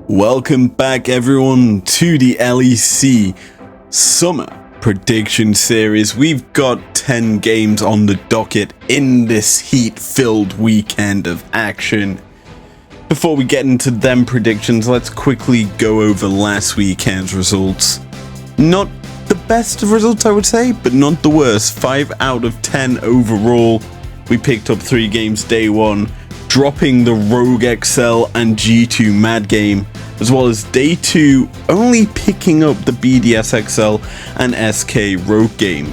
Welcome back everyone to the LEC Summer Prediction Series. We've got 10 games on the docket in this heat-filled weekend of action. Before we get into them predictions, let's quickly go over last weekend's results. Not the best of results, I would say, but not the worst. 5 out of 10 overall. We picked up 3 games day 1, dropping the Rogue XL and G2 Mad game, as well as day 2 only picking up the BDS XL and SK Rogue game.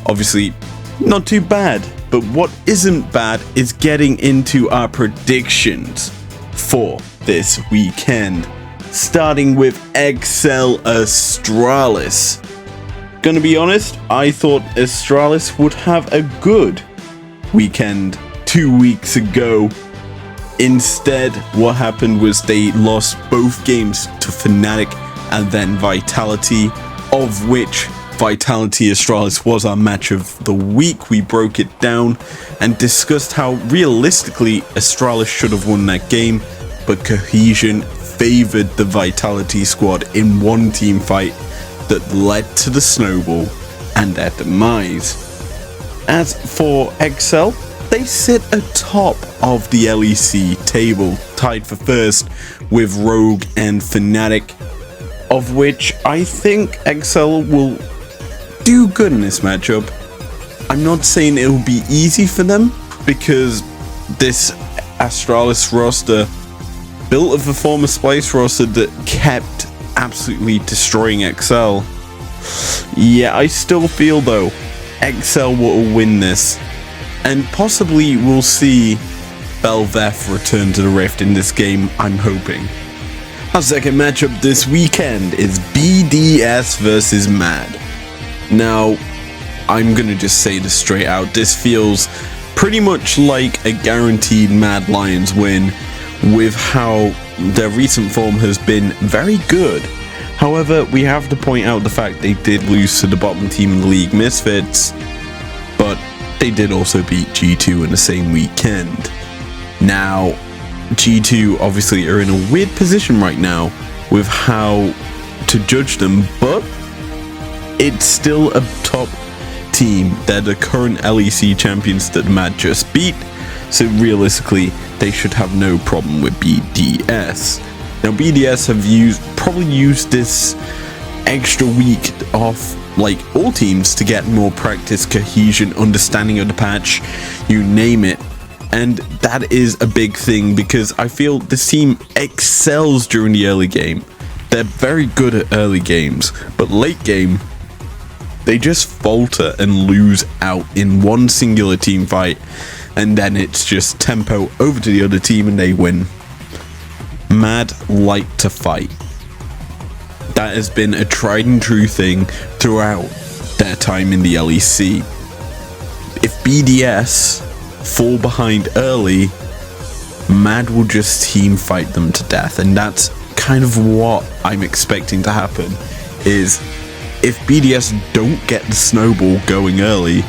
Obviously not too bad, but what isn't bad is getting into our predictions for this weekend, starting with XL Astralis. Gonna be honest, I thought Astralis would have a good weekend 2 weeks ago. Instead, what happened was they lost both games to Fnatic and then Vitality, of which Vitality Astralis was our match of the week. We broke it down and discussed how realistically Astralis should have won that game, but Cohesion favored the Vitality squad in one team fight that led to the snowball and their demise. As for XL, they sit atop of the LEC table, tied for first with Rogue and Fnatic, of which I think XL will do good in this matchup. I'm not saying it will be easy for them, because this Astralis roster built of a former Splice roster that kept absolutely destroying XL. Yeah, I still feel though XL will win this, and possibly we'll see Belveth return to the Rift in this game, I'm hoping. Our second matchup this weekend is BDS versus Mad. Now, I'm gonna just say this straight out, this feels pretty much like a guaranteed Mad Lions win, with how their recent form has been very good. However, we have to point out the fact they did lose to the bottom team in the league, Misfits, but they did also beat G2 in the same weekend. Now, G2 obviously are in a weird position right now with how to judge them, but it's still a top team. They're the current LEC champions that Mad just beat, so realistically, they should have no problem with BDS. Now, BDS have probably used this extra week off, like all teams, to get more practice, cohesion, understanding of the patch, you name it. And that is a big thing, because I feel this team excels during the early game. They're very good at early games, but late game, they just falter and lose out in one singular team fight, and then it's just tempo over to the other team and they win. Mad like to fight. That has been a tried and true thing throughout their time in the LEC. If BDS fall behind early, Mad will just team fight them to death, and that's kind of what I'm expecting to happen. Is if BDS don't get the snowball going early,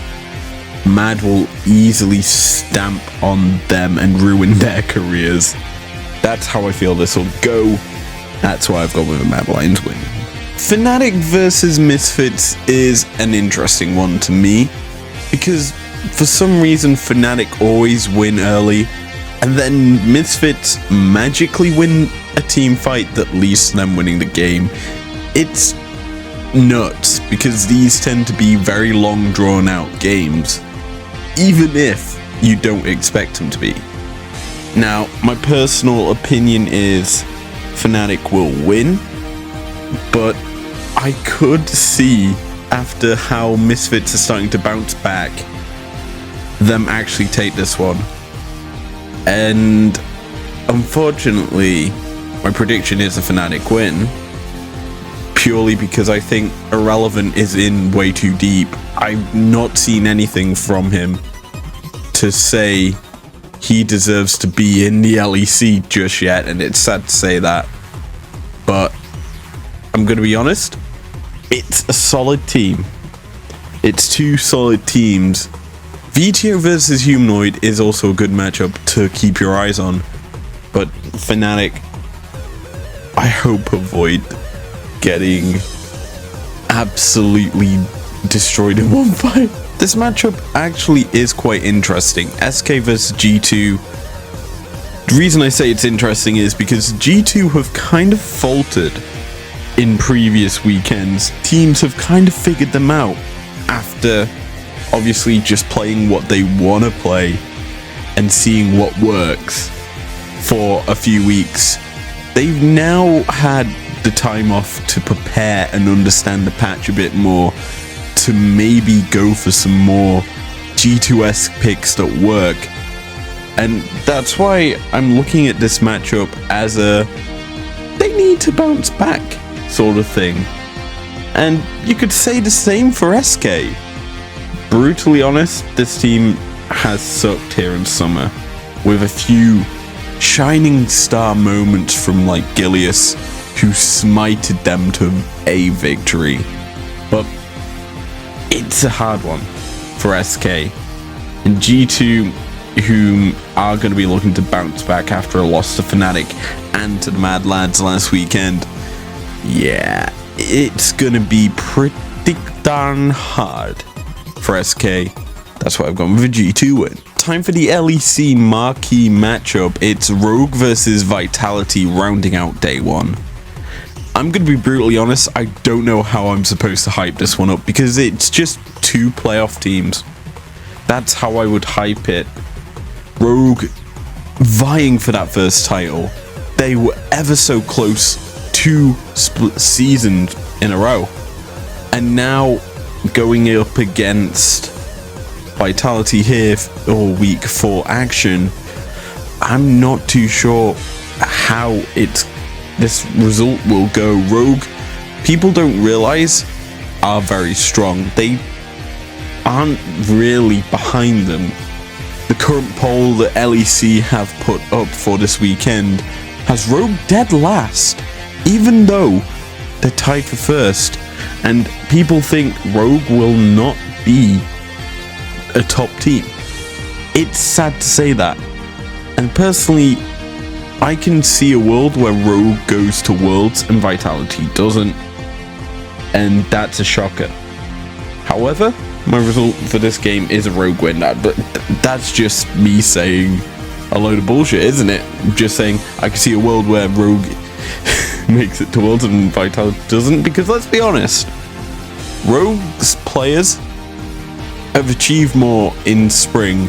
Mad will easily stamp on them and ruin their careers. That's how I feel this will go. That's why I've gone with a Mad Lions win. Fnatic versus Misfits is an interesting one to me, because for some reason Fnatic always win early, and then Misfits magically win a team fight that leads to them winning the game. It's nuts, because these tend to be very long drawn out games, even if you don't expect them to be. Now, my personal opinion is Fnatic will win, but I could see, after how Misfits are starting to bounce back, them actually take this one. And unfortunately, my prediction is a Fnatic win, purely because I think Irrelevant is in way too deep. I've not seen anything from him to say he deserves to be in the LEC just yet, and it's sad to say that, but I'm gonna be honest, it's a solid team. It's 2 solid teams. VTO versus Humanoid is also a good matchup to keep your eyes on, but Fnatic I hope avoid getting absolutely destroyed in 1-5. This matchup actually is quite interesting. SK versus G2. The reason I say it's interesting is because G2 have kind of faltered in previous weekends. Teams have kind of figured them out after obviously just playing what they want to play and seeing what works for a few weeks. They've now had the time off to prepare and understand the patch a bit more, to maybe go for some more G2-esque picks that work. And that's why I'm looking at this matchup as a they need to bounce back sort of thing. And you could say the same for SK. Brutally honest, this team has sucked here in summer, with a few shining star moments from like Gilius, who smited them to a victory. But it's a hard one for SK. And G2, whom are going to be looking to bounce back after a loss to Fnatic and to the Mad Lads last weekend. Yeah, it's going to be pretty darn hard for SK. That's why I've gone with a G2 win. Time for the LEC marquee matchup. It's Rogue versus Vitality rounding out day one. I'm going to be brutally honest, I don't know how I'm supposed to hype this one up because it's just two playoff teams. That's how I would hype it. Rogue vying for that first title. They were ever so close 2 seasons in a row. And now going up against Vitality here all week 4 action, I'm not too sure how this result will go. Rogue, people don't realize, are very strong. They aren't really behind them. The current poll that LEC have put up for this weekend has Rogue dead last, even though they're tied for first. And people think Rogue will not be a top team. It's sad to say that. And personally, I can see a world where Rogue goes to Worlds and Vitality doesn't, and that's a shocker. However, my result for this game is a Rogue win. But that's just me saying a load of bullshit, isn't it? Just saying I can see a world where Rogue makes it to Worlds and Vitality doesn't, because let's be honest, Rogue's players have achieved more in spring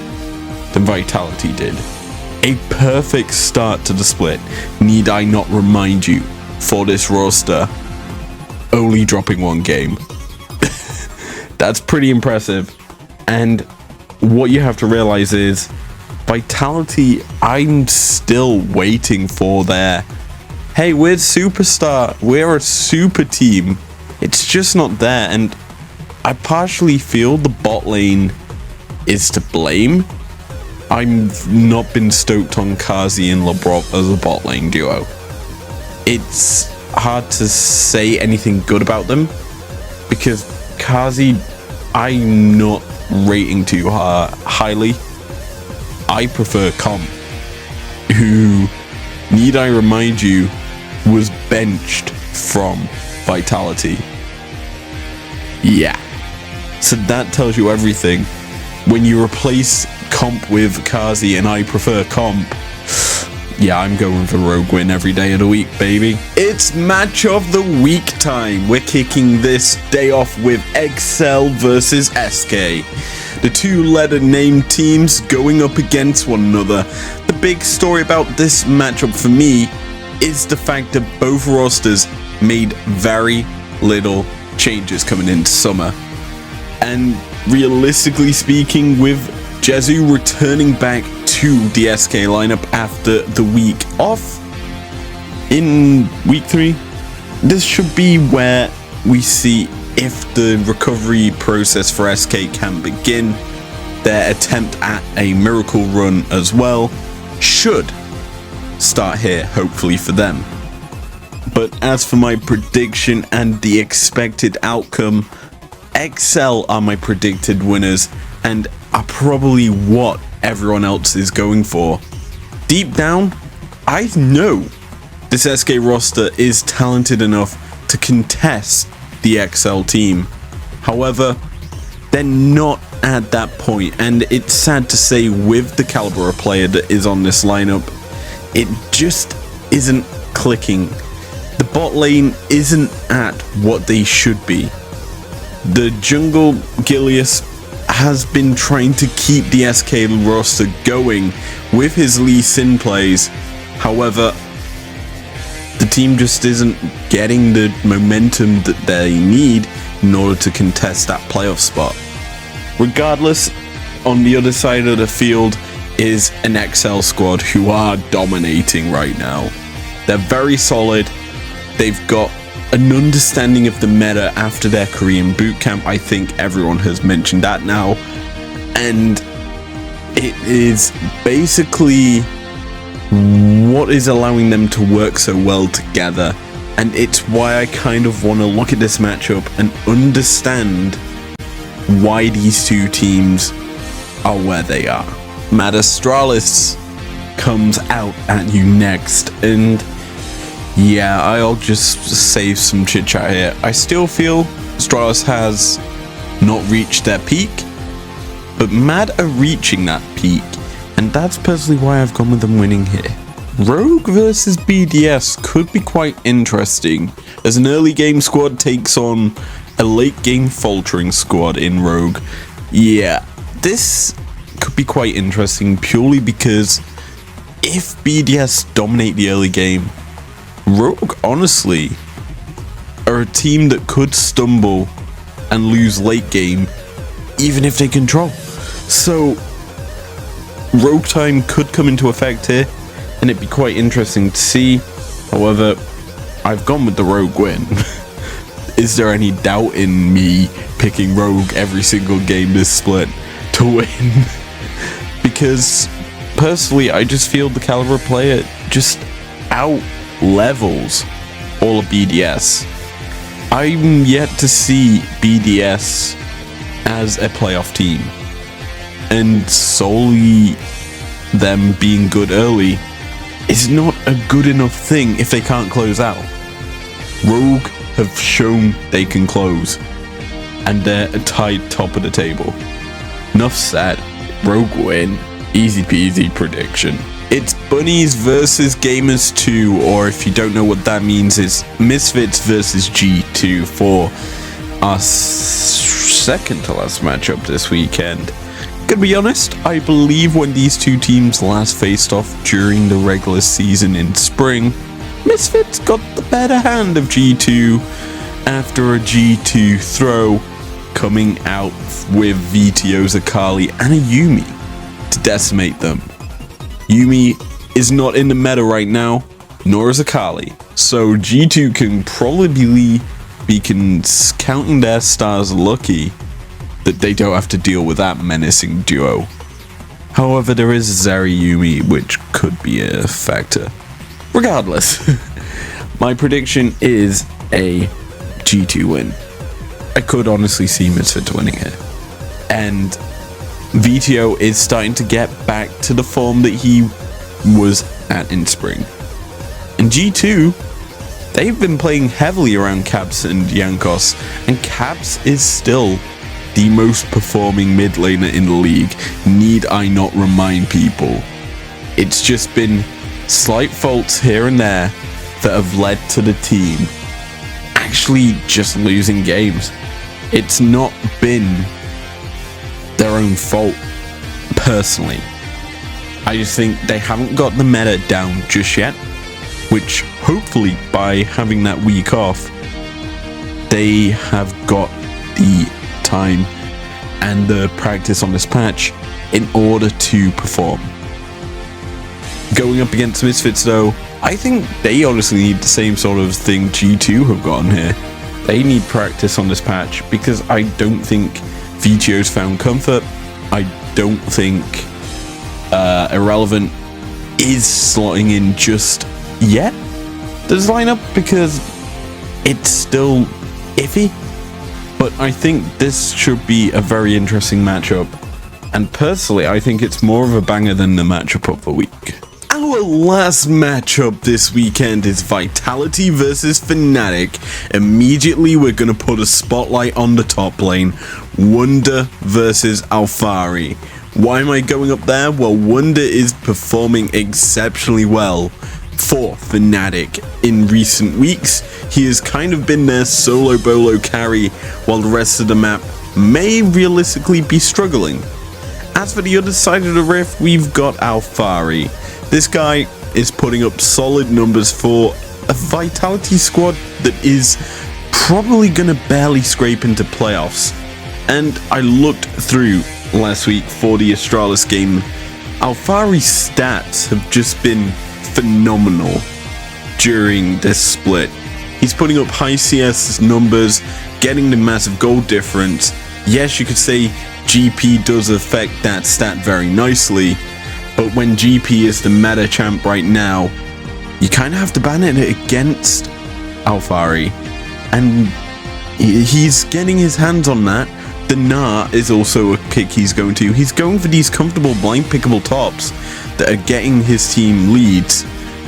than Vitality did. A perfect start to the split. Need I not remind you, for this roster, only dropping 1 game. That's pretty impressive. And what you have to realize is, Vitality, I'm still waiting for their, hey, we're superstar, we're a super team. It's just not there, and I partially feel the bot lane is to blame. I've not been stoked on Kazi and Labrov as a bot lane duo. It's hard to say anything good about them because Kazi, I'm not rating too highly. I prefer Comp, who, need I remind you, was benched from Vitality. Yeah. So that tells you everything. When you replace Comp with Kazi and I prefer Comp, yeah, I'm going for Rogue win every day of the week, baby. It's match of the week time. We're kicking this day off with Excel versus SK. The 2-letter name teams going up against one another. The big story about this matchup for me is the fact that both rosters made very little changes coming into summer. And realistically speaking, with Jezu returning back to the SK lineup after the week off in week 3, this should be where we see if the recovery process for SK can begin. Their attempt at a miracle run as well should start here, hopefully for them. But as for my prediction and the expected outcome, XL are my predicted winners and are probably what everyone else is going for. Deep down, I know this SK roster is talented enough to contest the XL team. However, they're not at that point, and it's sad to say with the caliber of player that is on this lineup, it just isn't clicking. The bot lane isn't at what they should be. The jungle Gilius has been trying to keep the SK roster going with his Lee Sin plays. However, the team just isn't getting the momentum that they need in order to contest that playoff spot. Regardless, on the other side of the field is an XL squad who are dominating right now. They're very solid. They've got an understanding of the meta after their Korean bootcamp. I think everyone has mentioned that now. And it is basically what is allowing them to work so well together. And it's why I kind of want to look at this matchup and understand why these two teams are where they are. Astralis comes out at you next, and yeah, I'll just save some chit chat here. I still feel Astralis has not reached their peak, but Mad are reaching that peak, and that's personally why I've gone with them winning here. Rogue versus BDS could be quite interesting, as an early game squad takes on a late game faltering squad in Rogue. Yeah, this could be quite interesting purely because if BDS dominate the early game, Rogue honestly are a team that could stumble and lose late game even if they control. So Rogue time could come into effect here, and it'd be quite interesting to see. However, I've gone with the Rogue win. Is there any doubt in me picking Rogue every single game this split to win? Because personally, I just feel the caliber player just out levels all of BDS. I'm yet to see BDS as a playoff team, and solely them being good early is not a good enough thing if they can't close out. Rogue have shown they can close, and they're a tight top of the table. Enough said. Rogue win. Easy peasy prediction. It's Bunnies versus Gamers 2, or if you don't know what that means, it's Misfits versus G2 for our second to last matchup this weekend. Gonna be honest, I believe when these two teams last faced off during the regular season in spring, Misfits got the better hand of G2 after a G2 throw, coming out with VTO's Akali and a Yuumi to decimate them. Yuumi is not in the meta right now, nor is Akali, so G2 can probably be counting their stars lucky that they don't have to deal with that menacing duo. However, there is Zeri Yuumi, which could be a factor. Regardless, my prediction is a G2 win. I could honestly see Misfits winning it. And VTO is starting to get back to the form that he was at in spring. And G2, they've been playing heavily around Caps and Yankos, and Caps is still the most performing mid laner in the league. Need I not remind people? It's just been slight faults here and there that have led to the team actually just losing games. It's not been their own fault, personally. I just think they haven't got the meta down just yet, which hopefully by having that week off, they have got the time and the practice on this patch in order to perform. Going up against Misfits though, I think they honestly need the same sort of thing G2 have gotten here. They need practice on this patch because I don't think VTO's found comfort. I don't think Irrelevant is slotting in just yet this lineup because it's still iffy. But I think this should be a very interesting matchup. And personally, I think it's more of a banger than the matchup of the week. Our last matchup this weekend is Vitality versus Fnatic. Immediately we're going to put a spotlight on the top lane, Wunder versus Alphari. Why am I going up there? Well, Wunder is performing exceptionally well for Fnatic in recent weeks. He has kind of been their solo bolo carry, while the rest of the map may realistically be struggling. As for the other side of the rift, we've got Alphari. This guy is putting up solid numbers for a Vitality squad that is probably going to barely scrape into playoffs. And I looked through last week for the Astralis game. Alphari's stats have just been phenomenal during this split. He's putting up high CS numbers, getting the massive goal difference. Yes, you could say GP does affect that stat very nicely, but when GP is the meta champ right now, you kind of have to ban it against Alphari, and he's getting his hands on that. The Gnar is also a pick he's going to. He's going for these comfortable blind pickable tops that are getting his team leads,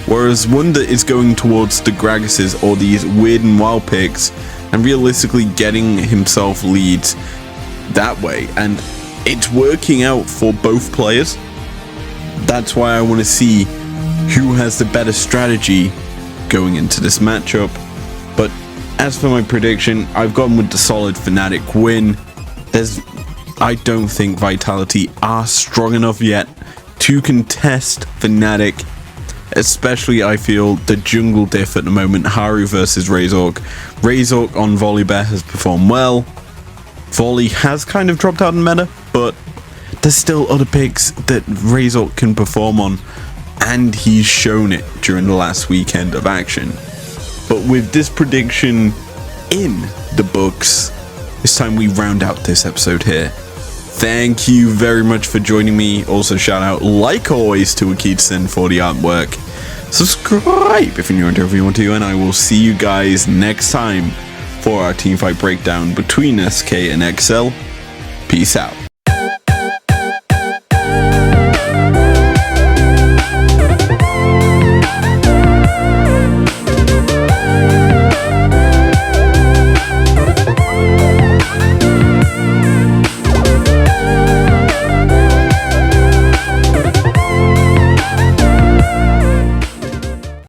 whereas Wunder is going towards the Gragas's or these weird and wild picks and realistically getting himself leads that way, and it's working out for both players. That's why I want to see who has the better strategy going into this matchup. But as for my prediction, I've gone with the solid Fnatic win. I don't think Vitality are strong enough yet to contest Fnatic, especially I feel the jungle diff at the moment, Haru versus Razork. Razork on Volibear has performed well. Volley has kind of dropped out in meta, but there's still other picks that Razork can perform on, and he's shown it during the last weekend of action. But with this prediction in the books, it's time we round out this episode here. Thank you very much for joining me. Also shout out, like always, to Akitsen for the artwork. Subscribe if you're new if you want to, and I will see you guys next time for our teamfight breakdown between SK and XL. Peace out.